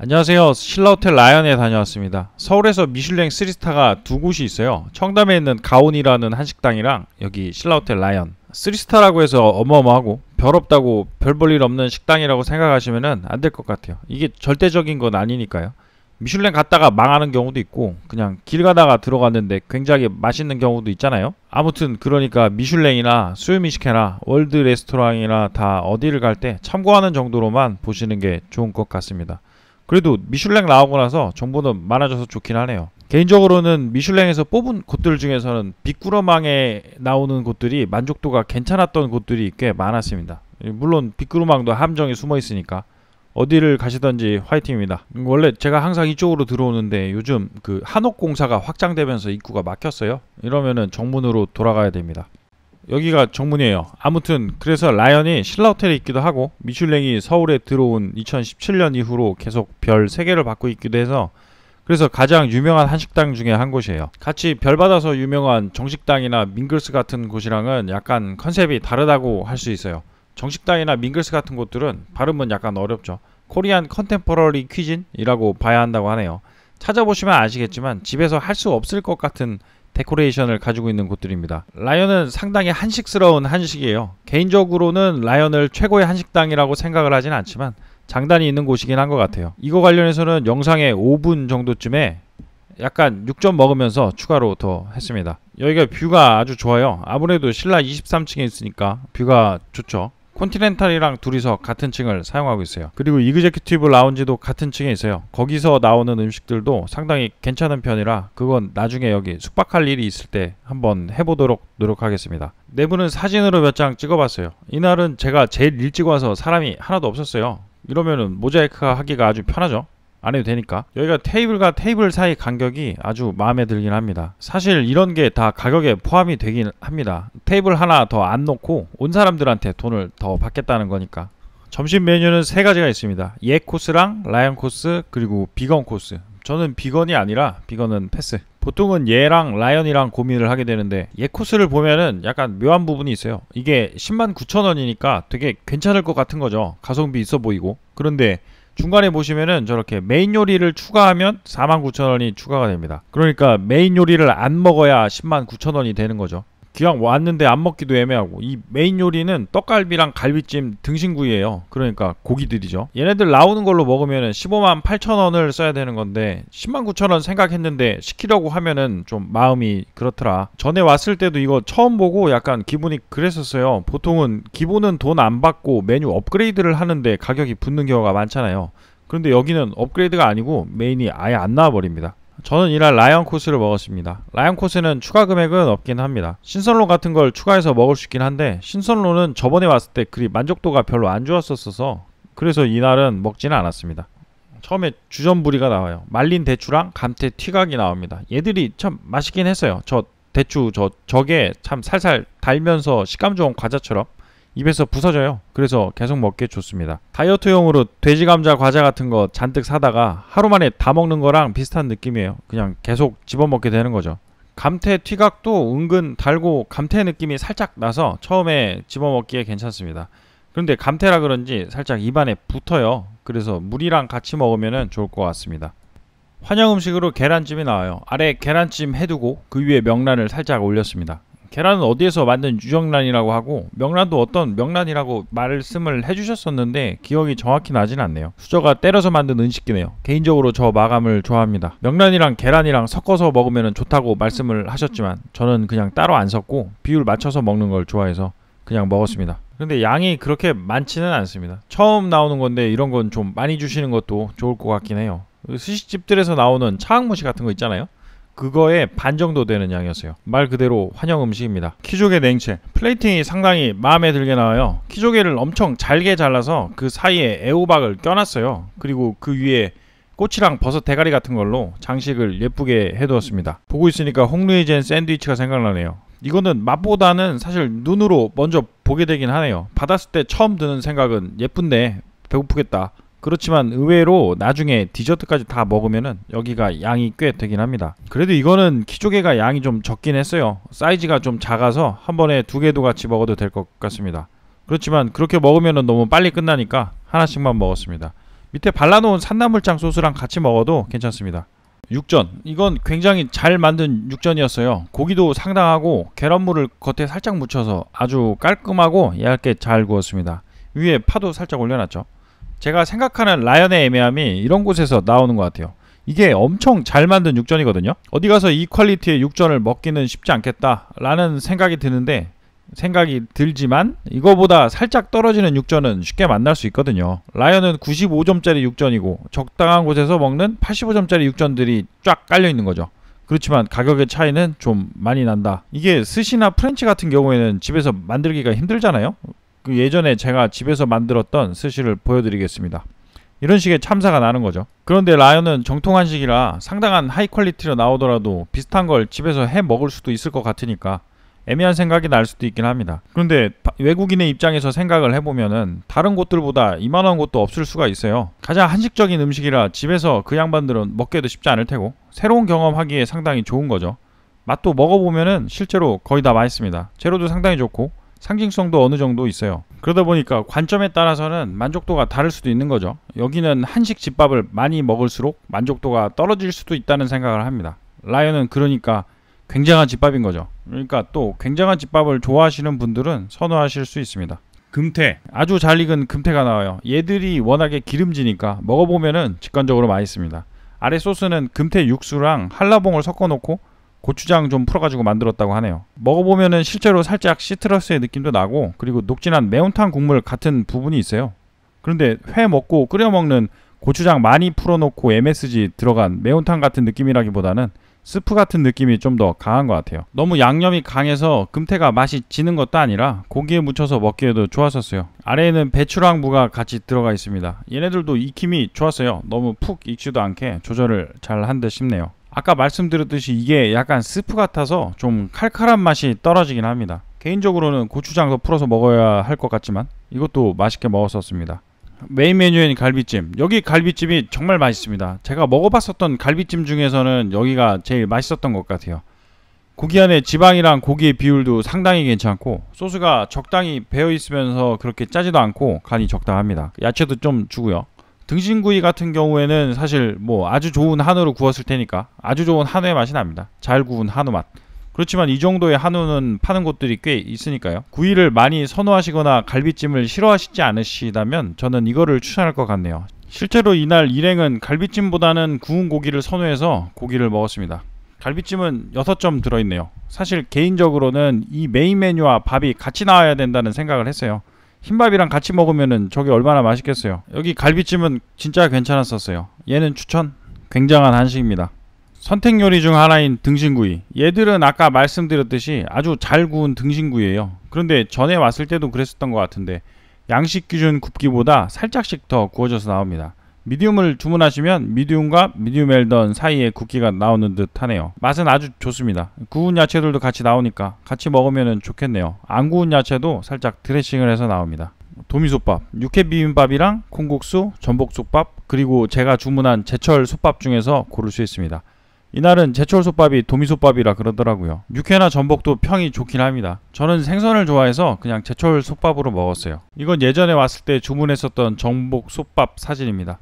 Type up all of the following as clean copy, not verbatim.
안녕하세요. 신라호텔 라연에 다녀왔습니다. 서울에서 미슐랭 3스타가 두 곳이 있어요. 청담에 있는 가온이라는 한식당이랑 여기 신라호텔 라연. 3스타라고 해서 어마어마하고 별 없다고 별 볼 일 없는 식당이라고 생각하시면 안 될 것 같아요. 이게 절대적인 건 아니니까요. 미슐랭 갔다가 망하는 경우도 있고 그냥 길 가다가 들어갔는데 굉장히 맛있는 경우도 있잖아요. 아무튼 그러니까 미슐랭이나 수유미식회나 월드 레스토랑이나 다 어디를 갈 때 참고하는 정도로만 보시는 게 좋은 것 같습니다. 그래도 미슐랭 나오고 나서 정보는 많아져서 좋긴 하네요. 개인적으로는 미슐랭에서 뽑은 곳들 중에서는 빅구르망에 나오는 곳들이 만족도가 괜찮았던 곳들이 꽤 많았습니다. 물론 빅구르망도 함정에 숨어 있으니까 어디를 가시던지 화이팅입니다. 원래 제가 항상 이쪽으로 들어오는데 요즘 그 한옥공사가 확장되면서 입구가 막혔어요. 이러면은 정문으로 돌아가야 됩니다. 여기가 정문이에요. 아무튼 그래서 라연이 신라호텔에 있기도 하고 미슐랭이 서울에 들어온 2017년 이후로 계속 별 3개를 받고 있기도 해서 그래서 가장 유명한 한식당 중에 한 곳이에요. 같이 별 받아서 유명한 정식당이나 밍글스 같은 곳이랑은 약간 컨셉이 다르다고 할 수 있어요. 정식당이나 밍글스 같은 곳들은 발음은 약간 어렵죠. 코리안 컨템포러리 퀴진이라고 봐야 한다고 하네요. 찾아보시면 아시겠지만 집에서 할 수 없을 것 같은 데코레이션을 가지고 있는 곳들입니다. 라연은 상당히 한식스러운 한식이에요. 개인적으로는 라연을 최고의 한식당이라고 생각을 하진 않지만 장단이 있는 곳이긴 한 것 같아요. 이거 관련해서는 영상의 5분 정도쯤에 약간 6점 먹으면서 추가로 더 했습니다. 여기가 뷰가 아주 좋아요. 아무래도 신라 23층에 있으니까 뷰가 좋죠. 콘티넨탈이랑 둘이서 같은 층을 사용하고 있어요. 그리고 이그제큐티브 라운지도 같은 층에 있어요. 거기서 나오는 음식들도 상당히 괜찮은 편이라 그건 나중에 여기 숙박할 일이 있을 때 한번 해보도록 노력하겠습니다. 내부는 사진으로 몇 장 찍어봤어요. 이날은 제가 제일 일찍 와서 사람이 하나도 없었어요. 이러면은 모자이크 하기가 아주 편하죠. 안 해도 되니까. 여기가 테이블과 테이블 사이 간격이 아주 마음에 들긴 합니다. 사실 이런 게 다 가격에 포함이 되긴 합니다. 테이블 하나 더 안 놓고 온 사람들한테 돈을 더 받겠다는 거니까. 점심 메뉴는 3가지가 있습니다. 예 코스랑 라연 코스 그리고 비건 코스. 저는 비건이 아니라 비건은 패스. 보통은 예랑 라연이랑 고민을 하게 되는데 예 코스를 보면은 약간 묘한 부분이 있어요. 이게 109,000원이니까 되게 괜찮을 것 같은 거죠. 가성비 있어 보이고. 그런데 중간에 보시면은 저렇게 메인 요리를 추가하면 49,000원이 추가가 됩니다. 그러니까 메인 요리를 안 먹어야 109,000원이 되는 거죠. 기왕 왔는데 안 먹기도 애매하고 이 메인 요리는 떡갈비랑 갈비찜 등심구이예요. 그러니까 고기들이죠. 얘네들 나오는 걸로 먹으면은 158,000원을 써야 되는 건데 109,000원 생각했는데 시키려고 하면은 좀 마음이 그렇더라. 전에 왔을 때도 이거 처음 보고 약간 기분이 그랬었어요. 보통은 기본은 돈 안 받고 메뉴 업그레이드를 하는데 가격이 붙는 경우가 많잖아요. 그런데 여기는 업그레이드가 아니고 메인이 아예 안 나와버립니다. 저는 이날 라연 코스를 먹었습니다. 라연 코스는 추가 금액은 없긴 합니다. 신선로 같은 걸 추가해서 먹을 수 있긴 한데 신선로는 저번에 왔을 때 그리 만족도가 별로 안 좋았었어서 그래서 이날은 먹지는 않았습니다. 처음에 주전부리가 나와요. 말린 대추랑 감태 튀각이 나옵니다. 얘들이 참 맛있긴 했어요. 저 대추 저게 참 살살 달면서 식감 좋은 과자처럼 입에서 부서져요. 그래서 계속 먹기에 좋습니다. 다이어트용으로 돼지감자 과자 같은 거 잔뜩 사다가 하루 만에 다 먹는 거랑 비슷한 느낌이에요. 그냥 계속 집어먹게 되는 거죠. 감태 튀각도 은근 달고 감태 느낌이 살짝 나서 처음에 집어먹기에 괜찮습니다. 그런데 감태라 그런지 살짝 입안에 붙어요. 그래서 물이랑 같이 먹으면 좋을 것 같습니다. 환영 음식으로 계란찜이 나와요. 아래 계란찜 해두고 그 위에 명란을 살짝 올렸습니다. 계란은 어디에서 만든 유정란이라고 하고 명란도 어떤 명란이라고 말씀을 해주셨었는데 기억이 정확히 나진 않네요. 수저가 때려서 만든 은식이네요. 개인적으로 저 마감을 좋아합니다. 명란이랑 계란이랑 섞어서 먹으면 좋다고 말씀을 하셨지만 저는 그냥 따로 안 섞고 비율 맞춰서 먹는 걸 좋아해서 그냥 먹었습니다. 근데 양이 그렇게 많지는 않습니다. 처음 나오는 건데 이런 건 좀 많이 주시는 것도 좋을 것 같긴 해요. 스시집들에서 나오는 차학무시 같은 거 있잖아요. 그거의 반 정도 되는 양이었어요. 말 그대로 환영 음식입니다. 키조개 냉채 플레이팅이 상당히 마음에 들게 나와요. 키조개를 엄청 잘게 잘라서 그 사이에 애호박을 껴놨어요. 그리고 그 위에 꼬치랑 버섯 대가리 같은 걸로 장식을 예쁘게 해두었습니다. 보고 있으니까 홍루이젠 샌드위치가 생각나네요. 이거는 맛보다는 사실 눈으로 먼저 보게 되긴 하네요. 받았을 때 처음 드는 생각은 예쁜데 배고프겠다. 그렇지만 의외로 나중에 디저트까지 다 먹으면은 여기가 양이 꽤 되긴 합니다. 그래도 이거는 키조개가 양이 좀 적긴 했어요. 사이즈가 좀 작아서 한 번에 2개도 같이 먹어도 될 것 같습니다. 그렇지만 그렇게 먹으면은 너무 빨리 끝나니까 하나씩만 먹었습니다. 밑에 발라놓은 산나물장 소스랑 같이 먹어도 괜찮습니다. 육전, 이건 굉장히 잘 만든 육전이었어요. 고기도 상당하고 계란물을 겉에 살짝 묻혀서 아주 깔끔하고 얇게 잘 구웠습니다. 위에 파도 살짝 올려놨죠. 제가 생각하는 라연의 애매함이 이런 곳에서 나오는 것 같아요. 이게 엄청 잘 만든 육전이거든요. 어디 가서 이 퀄리티의 육전을 먹기는 쉽지 않겠다 라는 생각이 들지만 이거보다 살짝 떨어지는 육전은 쉽게 만날 수 있거든요. 라연은 95점짜리 육전이고 적당한 곳에서 먹는 85점짜리 육전들이 쫙 깔려 있는 거죠. 그렇지만 가격의 차이는 좀 많이 난다. 이게 스시나 프렌치 같은 경우에는 집에서 만들기가 힘들잖아요. 그 예전에 제가 집에서 만들었던 스시를 보여드리겠습니다. 이런 식의 참사가 나는 거죠. 그런데 라연은 정통 한식이라 상당한 하이 퀄리티로 나오더라도 비슷한 걸 집에서 해 먹을 수도 있을 것 같으니까 애매한 생각이 날 수도 있긴 합니다. 그런데 외국인의 입장에서 생각을 해보면은 다른 곳들보다 이만한 곳도 없을 수가 있어요. 가장 한식적인 음식이라 집에서 그 양반들은 먹기도 쉽지 않을 테고 새로운 경험하기에 상당히 좋은 거죠. 맛도 먹어보면은 실제로 거의 다 맛있습니다. 재료도 상당히 좋고 상징성도 어느 정도 있어요. 그러다 보니까 관점에 따라서는 만족도가 다를 수도 있는 거죠. 여기는 한식 집밥을 많이 먹을수록 만족도가 떨어질 수도 있다는 생각을 합니다. 라연은 그러니까 굉장한 집밥인 거죠. 그러니까 또 굉장한 집밥을 좋아하시는 분들은 선호하실 수 있습니다. 금태, 아주 잘 익은 금태가 나와요. 얘들이 워낙에 기름지니까 먹어보면은 직관적으로 맛있습니다. 아래 소스는 금태 육수랑 한라봉을 섞어놓고 고추장 좀 풀어가지고 만들었다고 하네요. 먹어보면은 실제로 살짝 시트러스의 느낌도 나고 그리고 녹진한 매운탕 국물 같은 부분이 있어요. 그런데 회 먹고 끓여 먹는 고추장 많이 풀어놓고 MSG 들어간 매운탕 같은 느낌이라기보다는 스프 같은 느낌이 좀 더 강한 것 같아요. 너무 양념이 강해서 금태가 맛이 지는 것도 아니라 고기에 묻혀서 먹기에도 좋았었어요. 아래에는 배추랑 무가 같이 들어가 있습니다. 얘네들도 익힘이 좋았어요. 너무 푹 익지도 않게 조절을 잘 한 듯 싶네요. 아까 말씀드렸듯이 이게 약간 스프 같아서 좀 칼칼한 맛이 떨어지긴 합니다. 개인적으로는 고추장 더 풀어서 먹어야 할 것 같지만 이것도 맛있게 먹었었습니다. 메인 메뉴인 갈비찜, 여기 갈비찜이 정말 맛있습니다. 제가 먹어봤었던 갈비찜 중에서는 여기가 제일 맛있었던 것 같아요. 고기 안에 지방이랑 고기의 비율도 상당히 괜찮고 소스가 적당히 배어있으면서 그렇게 짜지도 않고 간이 적당합니다. 야채도 좀 주고요. 등심구이 같은 경우에는 사실 뭐 아주 좋은 한우로 구웠을 테니까 아주 좋은 한우의 맛이 납니다. 잘 구운 한우 맛. 그렇지만 이 정도의 한우는 파는 곳들이 꽤 있으니까요. 구이를 많이 선호하시거나 갈비찜을 싫어하시지 않으시다면 저는 이거를 추천할 것 같네요. 실제로 이날 일행은 갈비찜보다는 구운 고기를 선호해서 고기를 먹었습니다. 갈비찜은 6점 들어있네요. 사실 개인적으로는 이 메인 메뉴와 밥이 같이 나와야 된다는 생각을 했어요. 흰밥이랑 같이 먹으면은 저게 얼마나 맛있겠어요. 여기 갈비찜은 진짜 괜찮았었어요. 얘는 추천. 굉장한 한식입니다. 선택 요리 중 하나인 등심구이, 얘들은 아까 말씀드렸듯이 아주 잘 구운 등심구이에요. 그런데 전에 왔을 때도 그랬었던 것 같은데 양식 기준 굽기보다 살짝씩 더 구워져서 나옵니다. 미디움을 주문하시면 미디움과 미디움 웰던 사이에 굽기가 나오는 듯 하네요. 맛은 아주 좋습니다. 구운 야채들도 같이 나오니까 같이 먹으면 좋겠네요. 안 구운 야채도 살짝 드레싱을 해서 나옵니다. 도미솥밥, 육회 비빔밥이랑 콩국수, 전복솥밥, 그리고 제가 주문한 제철 솥밥 중에서 고를 수 있습니다. 이날은 제철 솥밥이 도미솥밥이라 그러더라고요. 육회나 전복도 평이 좋긴 합니다. 저는 생선을 좋아해서 그냥 제철 솥밥으로 먹었어요. 이건 예전에 왔을 때 주문했었던 전복 솥밥 사진입니다.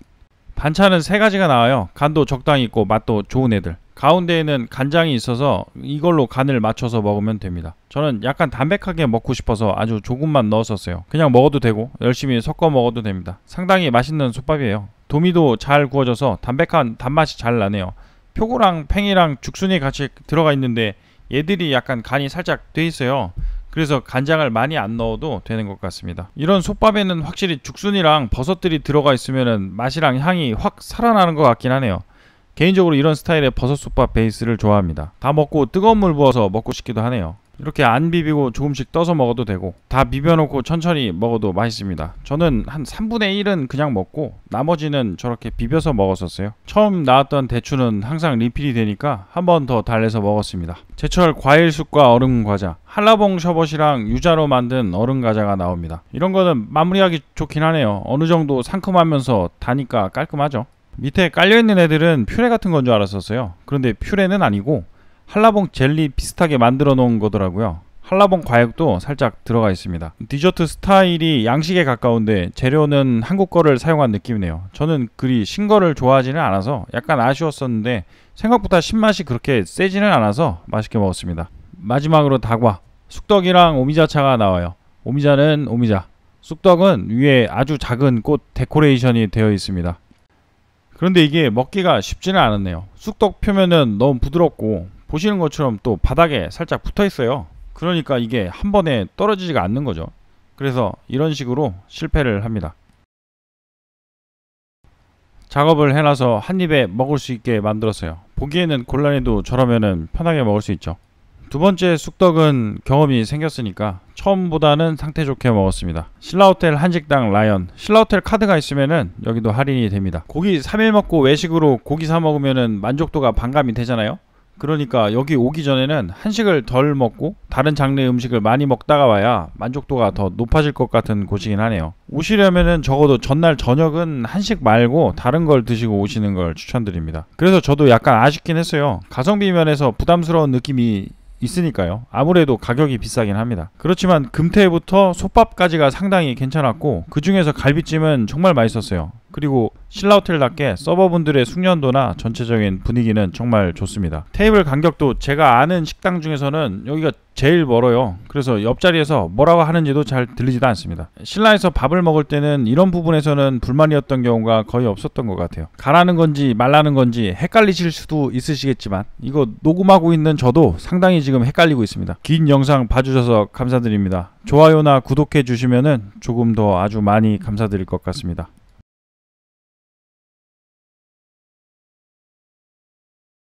반찬은 3가지가 나와요. 간도 적당히 있고 맛도 좋은 애들. 가운데에는 간장이 있어서 이걸로 간을 맞춰서 먹으면 됩니다. 저는 약간 담백하게 먹고 싶어서 아주 조금만 넣었었어요. 그냥 먹어도 되고 열심히 섞어 먹어도 됩니다. 상당히 맛있는 솥밥이에요. 도미도 잘 구워져서 담백한 단맛이 잘 나네요. 표고랑 팽이랑 죽순이 같이 들어가 있는데 얘들이 약간 간이 살짝 돼 있어요. 그래서 간장을 많이 안 넣어도 되는 것 같습니다. 이런 솥밥에는 확실히 죽순이랑 버섯들이 들어가 있으면 맛이랑 향이 확 살아나는 것 같긴 하네요. 개인적으로 이런 스타일의 버섯솥밥 베이스를 좋아합니다. 다 먹고 뜨거운 물 부어서 먹고 싶기도 하네요. 이렇게 안 비비고 조금씩 떠서 먹어도 되고 다 비벼놓고 천천히 먹어도 맛있습니다. 저는 한 3분의 1은 그냥 먹고 나머지는 저렇게 비벼서 먹었었어요. 처음 나왔던 대추는 항상 리필이 되니까 한 번 더 달래서 먹었습니다. 제철 과일쑥과 얼음 과자, 한라봉 셔벗이랑 유자로 만든 얼음 과자가 나옵니다. 이런 거는 마무리하기 좋긴 하네요. 어느 정도 상큼하면서 다니까 깔끔하죠. 밑에 깔려있는 애들은 퓨레 같은 건 줄 알았었어요. 그런데 퓨레는 아니고 한라봉 젤리 비슷하게 만들어 놓은 거더라고요. 한라봉 과육도 살짝 들어가 있습니다. 디저트 스타일이 양식에 가까운데 재료는 한국 거를 사용한 느낌이네요. 저는 그리 신 거를 좋아하지는 않아서 약간 아쉬웠었는데 생각보다 신맛이 그렇게 세지는 않아서 맛있게 먹었습니다. 마지막으로 다과, 쑥떡이랑 오미자차가 나와요. 오미자는 오미자, 쑥떡은 위에 아주 작은 꽃 데코레이션이 되어 있습니다. 그런데 이게 먹기가 쉽지는 않았네요. 쑥떡 표면은 너무 부드럽고 보시는 것처럼 또 바닥에 살짝 붙어 있어요. 그러니까 이게 한 번에 떨어지지가 않는 거죠. 그래서 이런 식으로 실패를 합니다. 작업을 해놔서 한 입에 먹을 수 있게 만들었어요. 보기에는 곤란해도 저러면은 편하게 먹을 수 있죠. 두 번째 쑥떡은 경험이 생겼으니까 처음보다는 상태 좋게 먹었습니다. 신라호텔 한식당 라이언, 신라호텔 카드가 있으면은 여기도 할인이 됩니다. 고기 3일 먹고 외식으로 고기 사 먹으면은 만족도가 반감이 되잖아요. 그러니까 여기 오기 전에는 한식을 덜 먹고 다른 장르의 음식을 많이 먹다가 와야 만족도가 더 높아질 것 같은 곳이긴 하네요. 오시려면은 적어도 전날 저녁은 한식 말고 다른 걸 드시고 오시는 걸 추천드립니다. 그래서 저도 약간 아쉽긴 했어요. 가성비 면에서 부담스러운 느낌이 있으니까요. 아무래도 가격이 비싸긴 합니다. 그렇지만 금태부터 솥밥까지가 상당히 괜찮았고 그 중에서 갈비찜은 정말 맛있었어요. 그리고 신라호텔답게 서버분들의 숙련도나 전체적인 분위기는 정말 좋습니다. 테이블 간격도 제가 아는 식당 중에서는 여기가 제일 멀어요. 그래서 옆자리에서 뭐라고 하는지도 잘 들리지도 않습니다. 신라에서 밥을 먹을 때는 이런 부분에서는 불만이었던 경우가 거의 없었던 것 같아요. 가라는 건지 말라는 건지 헷갈리실 수도 있으시겠지만 이거 녹음하고 있는 저도 상당히 지금 헷갈리고 있습니다. 긴 영상 봐주셔서 감사드립니다. 좋아요나 구독해 주시면은 조금 더 아주 많이 감사드릴 것 같습니다.